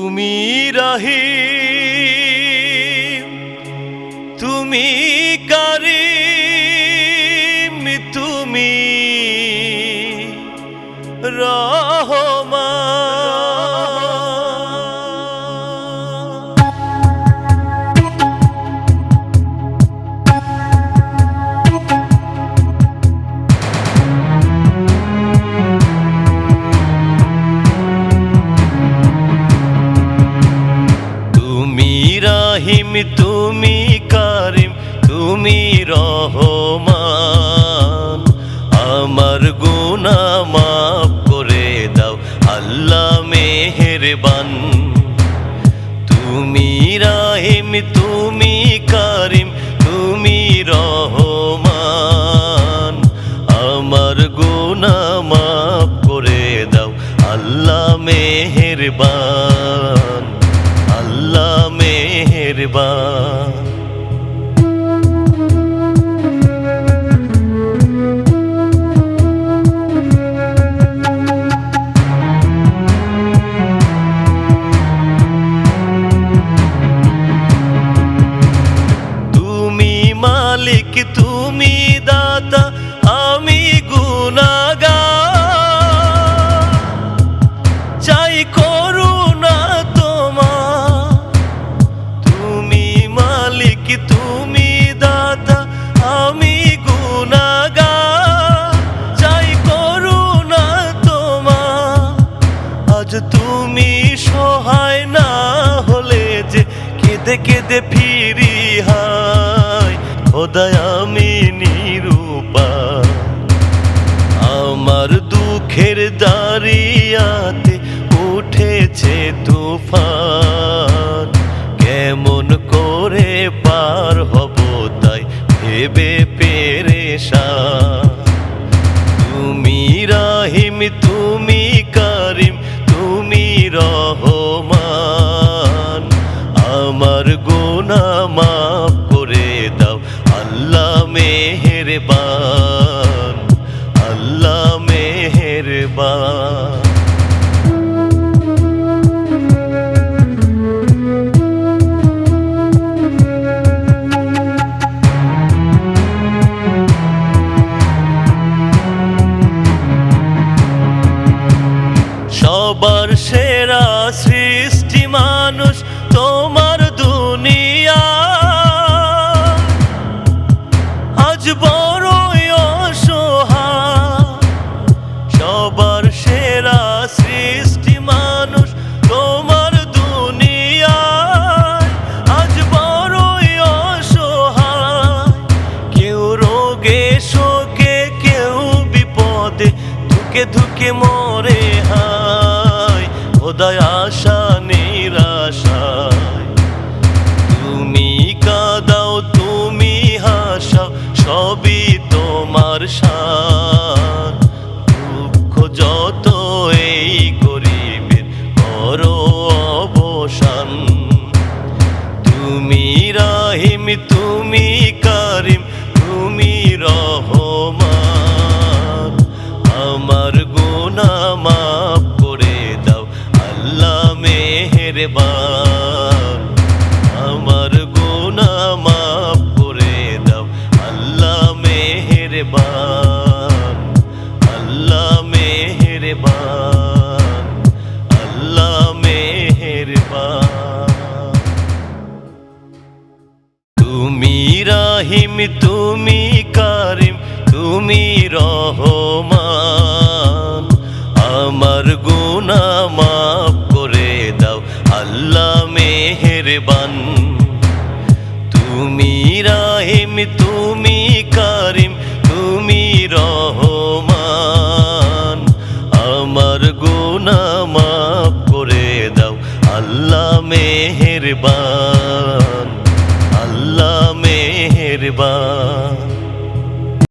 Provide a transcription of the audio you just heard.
তুমি রহিম, তুমি কারীম, তুমি রহমান। তুমি কারীম, তুমি রহমান। আমার গুনাহ মাফ করে দাও আল্লাহ মেহেরবান। তুমি রহিম, তুমি কারীম, তুমি রহমান। আমার গুনাহ মাফ করে দাও আল্লাহ মেহেরবান, আল্লাহ মেহেরবান। তুমি মালিক, তুমি দাতা, আমি গুনাহগার। চাই করুণা তোমার। তুমি মালিক, তুমি দাতা, আমি গুনাহগার। চাই করুণা তোমার। আজ তুমি সহায় না হলে যে কেঁদে কেঁদে ফিরি হায়। খোদায় আমি নিরুপায়, আমার দুঃখের দারিয়াতে উঠেছে তুফান। কেমন করে পার হব তাই ভেবে পেরেশান। তুমি রহিম, তুমি কারীম, তুমি রহমান। আমার গুনাহ মাফ করে দাও আল্লাহ মেহেরবান, আল্লাহ মেহেরবান। সবার সেরা সৃষ্টি মানুষ তোমার দুনিয়া। আজ বড়ই অসহায়। সবার সেরা সৃষ্টি মানুষ তোমার দুনিয়া। আজ বড়ই অসহায়। কেউ রোগে শোকে, কেউ বিপদে ধুকে ধুকে মরে হায়। খোদায় আশা নিরাশায়। তুমি কাঁদাও, তুমি হাসাও, সবই তোমার শান। দুঃখ যত এই গরিবের করো অবসান। তুমি রহিম, তুমি কারীম, তুমি রহমান। আমার গুনাহ মাফ করে দাও আল্লাহ মেহেরবান। আমার গুনাহ মাফ করে দাও আল্লাহ মেহেরবান, আল্লাহ মেহেরবান, আল্লাহ মেহেরবান। তুমি রহিম, তুমি কারীম, তুমি রহমান। আমার গুনাহ মাফ করে দাও আল্লাহ মেহেরবান। তুমি রহিম, তুমি কারীম, তুমি রহমান। আমার গুনাহ মাফ করে দাও আল্লাহ মেহেরবান।